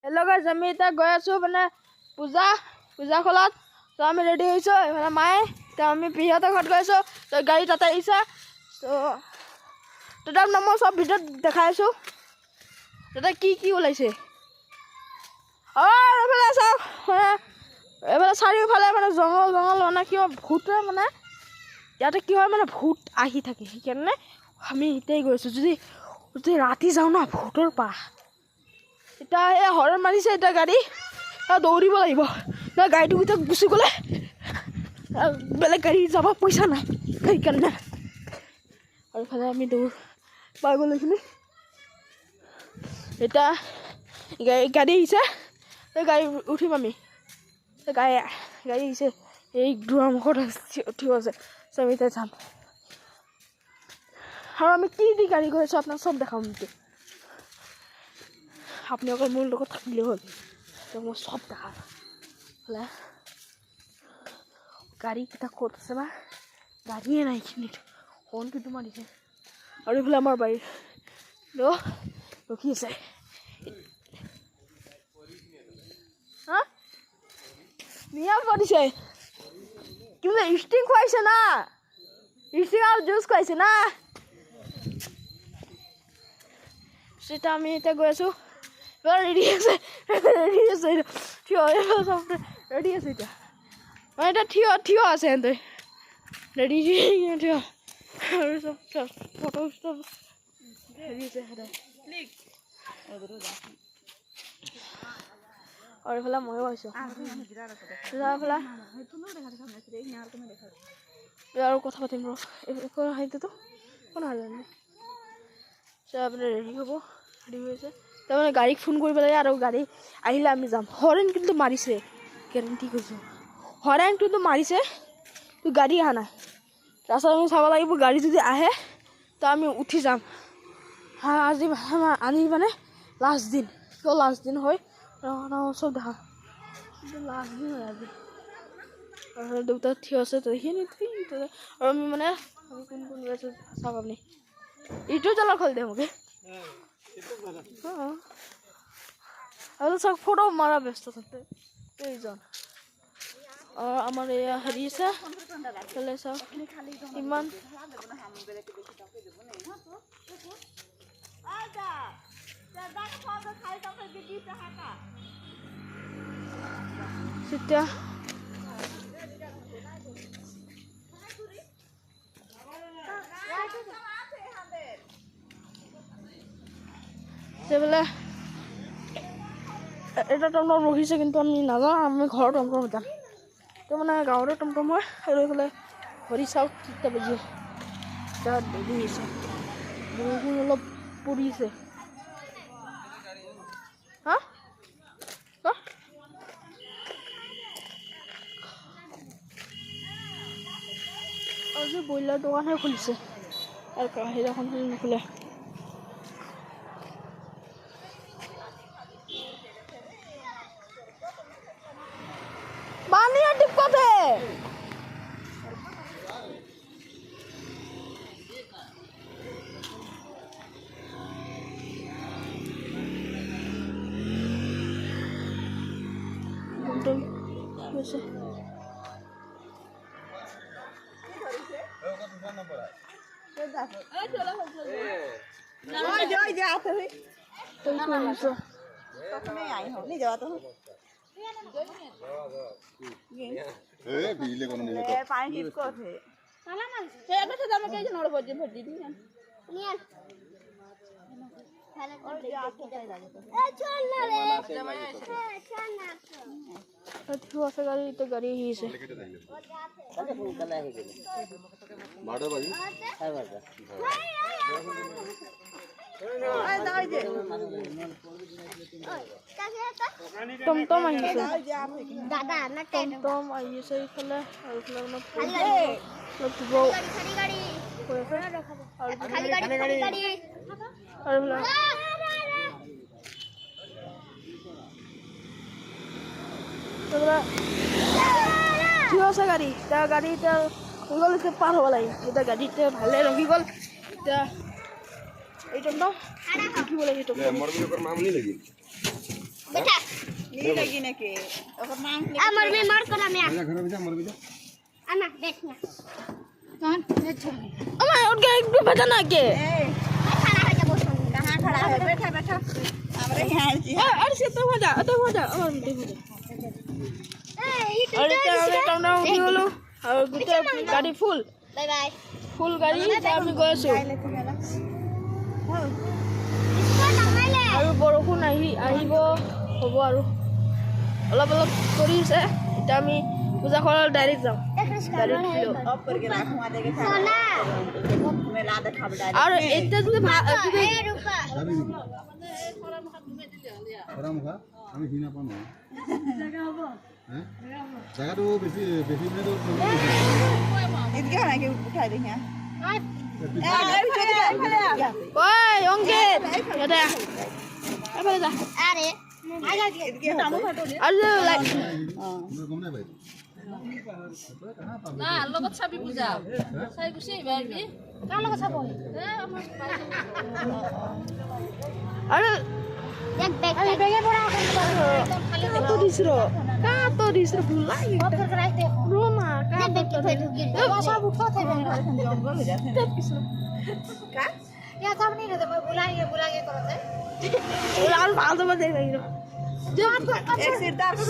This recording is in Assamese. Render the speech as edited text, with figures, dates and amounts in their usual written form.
हेलो गाइस আমি এটা গৈ আছো মানে পূজা খোলাত তো আমি ৰেডি হৈছো মানে মায়ে তো আমি পিহঁতৰ ঘৰত গৈছো তো গাড়ী তাতে আহিছে তো তাৰ নাম সব ভিডিঅ'ত দেখাই আছো তাতে কি ওলাইছে এইফালে চাওক এইফালে চাৰিওফালে মানে জংঘল মানে কিয় ভূতে মানে ইয়াতে কি হয় মানে ভূত আহি থাকে সেইকাৰণে আমি এতিয়াই গৈছো যদি ৰাতি যাওঁ না ভূতৰ পা এটা হৰণ মাৰিছে এটা গাড়ী দৌৰিব লাগিব না গাড়ীটো ভিতৰত গুচি গ'লে বেলেগ গাড়ী যাব পইচা নাই সেইকাৰণে আৰু ফালে আমি দৌৰ পাই গ'লো এইখিনি এটা গাড়ী আহিছে গাড়ী উঠিম আমি গাড়ী আহিছে এই দুৱাৰমুখত উঠিব আছে আমি তাই যাম আৰু আমি কি গাড়ী গৈ আছোঁ আপোনাক চব দেখাম কিন্তু আপনি অকল মোৰ লগত থাকিলে হ'ল তো মই সব দেখাম বোলে গাড়ীকেইটা ক'ত আছে বা গাড়ীয়ে নাই এইখিনিত হৰ্ণটো মাৰিছে আৰু এইফালে আমাৰ বাৰী ৰখি আছে নিয়া পৰিছে কিন্তু ষ্টিং খুৱাইছে না ষ্টিং আৰু জুচ খুৱাইছে না সেটা আমি এতিয়া গৈ আছোঁ ৰেডি আছে থিয় ৰেডি আছে এতিয়া মানে এতিয়া থিয় আছে সিহঁতে ৰেডি থিয় আৰু চব ফটো চব হেৰি আছে আৰু এইফালে ময়ো আহিছোঁ আৰু কথা পাতিম ৰ সেইটোতো কোন নাজানে আপুনি ৰেডি হ'ব ৰেডি হৈ আছে তাৰমানে গাড়ীক ফোন কৰিব লাগে আৰু গাড়ী আহিলে আমি যাম হৰেণ কিন্তু মাৰিছে গেৰেণ্টি কৈছোঁ হৰেণ কিন্তু মাৰিছে তো গাড়ী অহা নাই তাৰপাছত আমি চাব লাগিব গাড়ী যদি আহে তো আমি উঠি যাম আজি মানে লাষ্ট দিন কিয় লাষ্ট দিন হয় চব দেখা লাষ্ট দিন হয় আজি আৰু দেউতা থিয় আছে তো সেইখিনি আৰু আমি মানে আমি কোন গৈ আছোঁ চাওক আপুনি ইউটিউব চেনেল খুলি দে মোকে আৰু চাওক ফটো মাৰা ব্যস্ত থাকে এইজন আমাৰ এয়া হেৰি আছে চাওক ইমান তেতিয়া বোলে এটা টমটম ৰখিছে কিন্তু আমি নাযাওঁ আমি ঘৰৰ টমটম যাম তো মানে গাঁৱৰে টমটম হয় আৰু এইফালে ভৰি চাওক কেইটা বাজি তাত দেৰি হৈছে বৰষুণ অলপ পৰিছে আজি ব্ৰইলাৰ দোকানহে খুলিছে আৰু কাহিৰ এখন নোখোলে গাড়ী এতিয়া গাড়ী আহিছে টমটম আহিছে টমটম আহিছে এইফালে আৰু থিয় আছে গাড়ী এতিয়া হৈ গ'ল এতিয়া পাৰ হ'ব লাগে এতিয়া গাড়ী এতিয়া ভালে ৰখি গ'ল এতিয়া এইটো ন কি बोले तो मर में कर मामूली लगी बेटा नहीं लगी ना के और नाम अमर में मार करा मैं जा घर में जा मर भी जा आना बैठना कौन ये छोड़ আমার ওকে একটু বেটা না কে खड़ा है जब सुन कहां खड़ा है बैठा बैठा हमरे यहां जी আরে সে তো মজা আমার মিটে মজা ए ये আরে তো আমি কাউন্টার উঠে হলো আর গুতে গাড়ি ফুল बाय बाय গাড়ি আমি গৈছো इसको नमाइले আৰু বৰষুণ আহিব হ'ব আৰু অলপ অলপ কৰিছে এতিয়া আমি পূজা ঘৰত ডাইৰেক্ট যাম ऊपर के रखवा देगे सोना में ला दे खाब डाल আৰু এতিয়া যদি ए रूपा ওরা মুখা আমি হিনা পাম জায়গা হবে হ্যাঁ জায়গাটো বেশি বেশি মানে তো इनके ना के उठा दे यहां ওই অংকিত ইয়াতে এবারে যা अरे आजा दिए इनके टामो फाटो दे আৰু লাইক গম নাই ভাই না লগত চাবি পূজা চাই গুচি আহিবা আমি का लगा सब আৰু एक बैग अरे बैगे बड़ा কাটো দিছিল ভুল লাগি फिर कराई दे রোমা देख बैग के फेर गिर सब उठो थे जंगल हो जाते का या सब नहीं रहते मैं बुला के करो थे আর ভালো দেখ एक सिरदार को